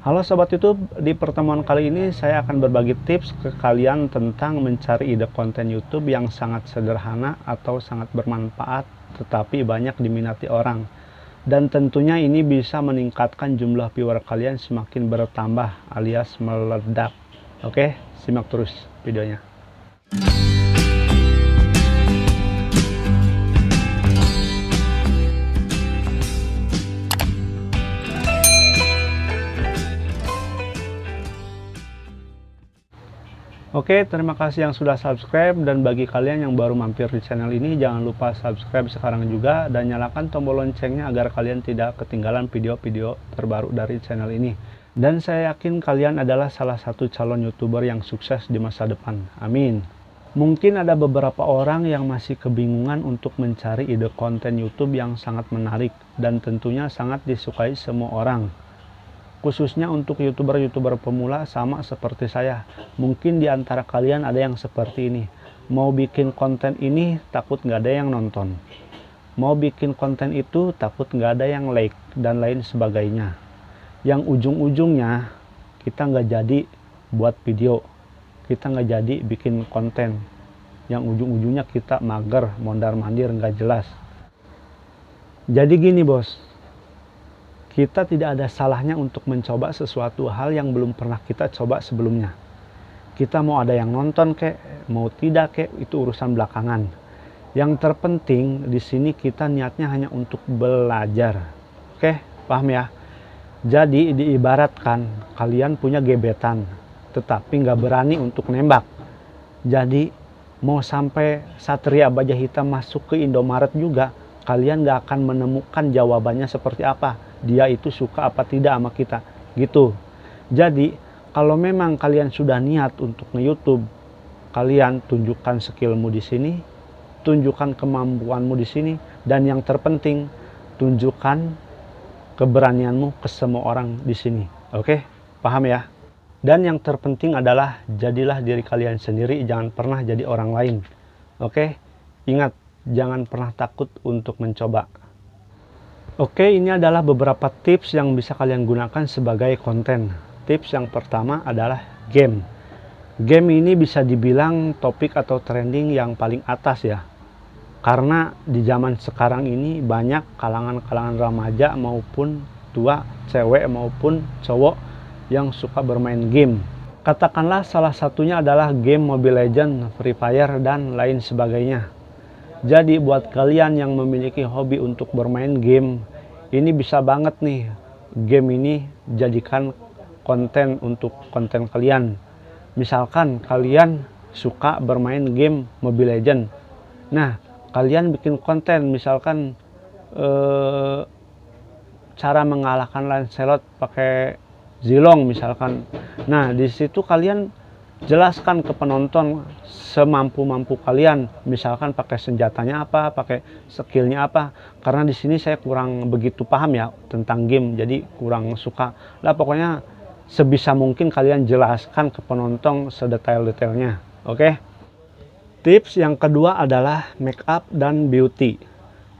Halo Sobat YouTube, di pertemuan kali ini saya akan berbagi tips ke kalian tentang mencari ide konten YouTube yang sangat sederhana atau sangat bermanfaat tetapi banyak diminati orang. Dan tentunya ini bisa meningkatkan jumlah viewer kalian semakin bertambah alias meledak. Oke, simak terus videonya. Oke, terima kasih yang sudah subscribe, dan bagi kalian yang baru mampir di channel ini, jangan lupa subscribe sekarang juga dan nyalakan tombol loncengnya agar kalian tidak ketinggalan video-video terbaru dari channel ini. Dan saya yakin kalian adalah salah satu calon YouTuber yang sukses di masa depan. Amin. Mungkin ada beberapa orang yang masih kebingungan untuk mencari ide konten YouTube yang sangat menarik dan tentunya sangat disukai semua orang. Khususnya untuk YouTuber-YouTuber pemula sama seperti saya. Mungkin di antara kalian ada yang seperti ini. Mau bikin konten ini takut nggak ada yang nonton. Mau bikin konten itu takut nggak ada yang like dan lain sebagainya. Yang ujung-ujungnya kita nggak jadi buat video. Kita nggak jadi bikin konten. Yang ujung-ujungnya kita mager, mondar-mandir, nggak jelas. Jadi gini bos. Kita tidak ada salahnya untuk mencoba sesuatu hal yang belum pernah kita coba sebelumnya. Kita mau ada yang nonton kek, mau tidak kek, itu urusan belakangan. Yang terpenting di sini kita niatnya hanya untuk belajar. Oke, paham ya? Jadi diibaratkan kalian punya gebetan, tetapi nggak berani untuk nembak. Jadi mau sampai Satria Baja Hitam masuk ke Indomaret juga, kalian nggak akan menemukan jawabannya seperti apa. Dia itu suka apa tidak sama kita, gitu. Jadi kalau memang kalian sudah niat untuk nge-YouTube, kalian tunjukkan skillmu di sini, tunjukkan kemampuanmu di sini, dan yang terpenting tunjukkan keberanianmu ke semua orang di sini. Oke, paham ya? Dan yang terpenting adalah jadilah diri kalian sendiri, jangan pernah jadi orang lain. Oke, ingat, jangan pernah takut untuk mencoba. Oke, ini adalah beberapa tips yang bisa kalian gunakan sebagai konten. Tips yang pertama adalah game. Game ini bisa dibilang topik atau trending yang paling atas ya. Karena di zaman sekarang ini banyak kalangan-kalangan remaja maupun tua, cewek maupun cowok yang suka bermain game. Katakanlah salah satunya adalah game Mobile Legends, Free Fire, dan lain sebagainya. Jadi buat kalian yang memiliki hobi untuk bermain game, ini bisa banget nih game ini jadikan konten untuk konten kalian. Misalkan kalian suka bermain game Mobile Legends. Nah, kalian bikin konten misalkan cara mengalahkan Lancelot pakai Zilong misalkan. Nah, di situ kalian jelaskan ke penonton semampu-mampu kalian, misalkan pakai senjatanya apa, pakai skillnya apa. Karena di sini saya kurang begitu paham ya tentang game, jadi kurang suka. Lah pokoknya sebisa mungkin kalian jelaskan ke penonton sedetail-detailnya. Oke. Tips yang kedua adalah make up dan beauty.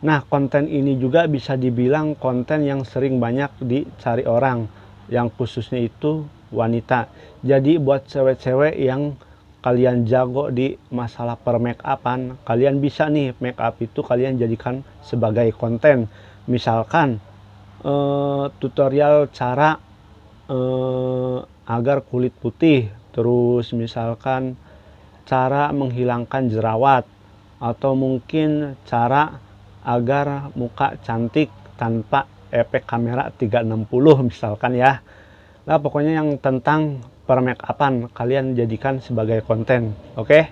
Nah, konten ini juga bisa dibilang konten yang sering banyak dicari orang, yang khususnya itu wanita. Jadi buat cewek-cewek yang kalian jago di masalah per make upan, kalian bisa nih make up itu kalian jadikan sebagai konten. Misalkan tutorial cara agar kulit putih, terus misalkan cara menghilangkan jerawat, atau mungkin cara agar muka cantik tanpa efek kamera 360 misalkan ya. Nah, pokoknya yang tentang per make upan kalian jadikan sebagai konten, oke?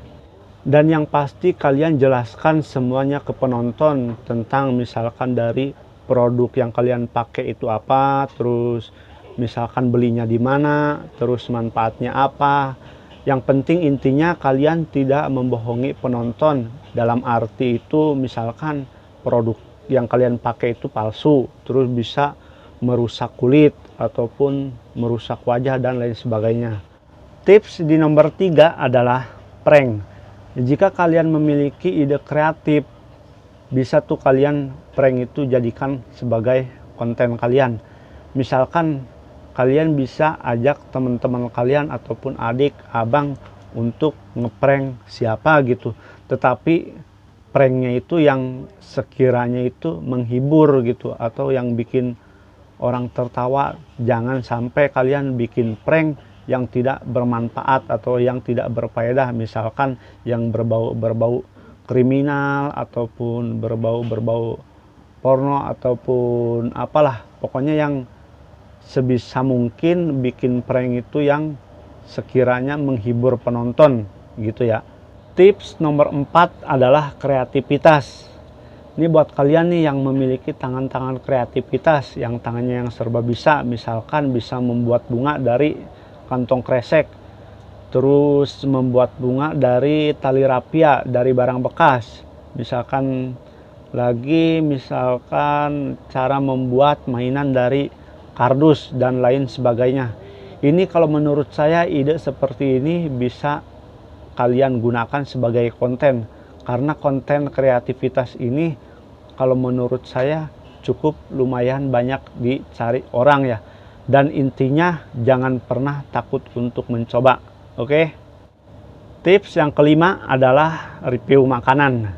Dan yang pasti kalian jelaskan semuanya ke penonton tentang misalkan dari produk yang kalian pakai itu apa, terus misalkan belinya di mana, terus manfaatnya apa. Yang penting intinya kalian tidak membohongi penonton, dalam arti itu misalkan produk yang kalian pakai itu palsu, terus bisa merusak kulit ataupun merusak wajah dan lain sebagainya. Tips di nomor 3 adalah prank. Jika kalian memiliki ide kreatif, bisa tuh kalian prank itu jadikan sebagai konten kalian. Misalkan kalian bisa ajak teman-teman kalian ataupun adik, abang untuk ngeprank siapa gitu. Tetapi pranknya itu yang sekiranya itu menghibur gitu, atau yang bikin orang tertawa. Jangan sampai kalian bikin prank yang tidak bermanfaat atau yang tidak berfaedah, misalkan yang berbau kriminal ataupun berbau porno ataupun apalah, pokoknya yang sebisa mungkin bikin prank itu yang sekiranya menghibur penonton gitu ya. Tips nomor 4 adalah kreativitas. Ini buat kalian nih yang memiliki tangan-tangan kreativitas, yang tangannya yang serba bisa, misalkan bisa membuat bunga dari kantong kresek, terus membuat bunga dari tali rapia, dari barang bekas, misalkan cara membuat mainan dari kardus dan lain sebagainya. Ini kalau menurut saya ide seperti ini bisa kalian gunakan sebagai konten, karena konten kreativitas ini kalau menurut saya cukup lumayan banyak dicari orang ya. Dan intinya jangan pernah takut untuk mencoba. Oke. Tips yang kelima adalah review makanan.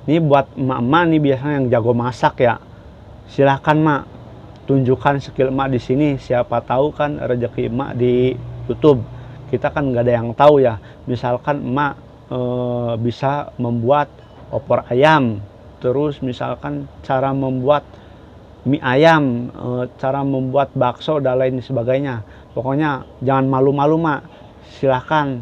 Ini buat emak-emak nih biasanya yang jago masak ya. Silahkan mak, tunjukkan skill emak di sini. Siapa tahu kan rezeki emak di YouTube. Kita kan nggak ada yang tahu ya. Misalkan emak bisa membuat opor ayam, terus misalkan cara membuat mie ayam, cara membuat bakso dan lain sebagainya. Pokoknya jangan malu-malu mak. Silahkan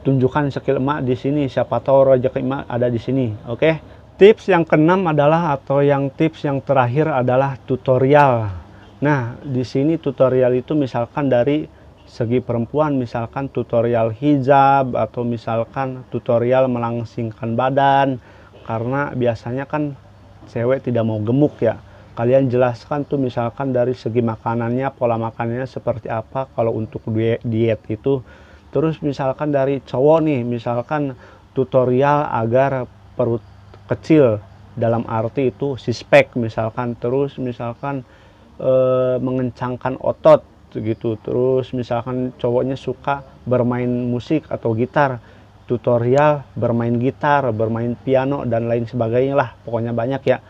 tunjukkan skill emak di sini. Siapa tahu rezeki emak ada di sini. Oke. Tips yang keenam adalah, atau yang tips yang terakhir adalah tutorial. Nah, di sini tutorial itu misalkan dari segi perempuan, misalkan tutorial hijab atau misalkan tutorial melangsingkan badan, karena biasanya kan cewek tidak mau gemuk ya. Kalian jelaskan tuh misalkan dari segi makanannya, pola makanannya seperti apa kalau untuk diet itu. Terus misalkan dari cowok nih, misalkan tutorial agar perut kecil, dalam arti itu six pack misalkan. Terus misalkan mengencangkan otot gitu. Terus misalkan cowoknya suka bermain musik atau gitar, tutorial bermain gitar, bermain piano dan lain sebagainya lah, pokoknya banyak ya.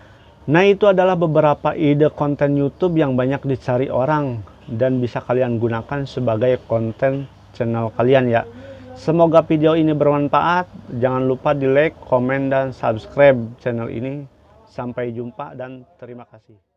Nah, itu adalah beberapa ide konten YouTube yang banyak dicari orang dan bisa kalian gunakan sebagai konten channel kalian ya. Semoga video ini bermanfaat. Jangan lupa di like, komen, dan subscribe channel ini. Sampai jumpa dan terima kasih.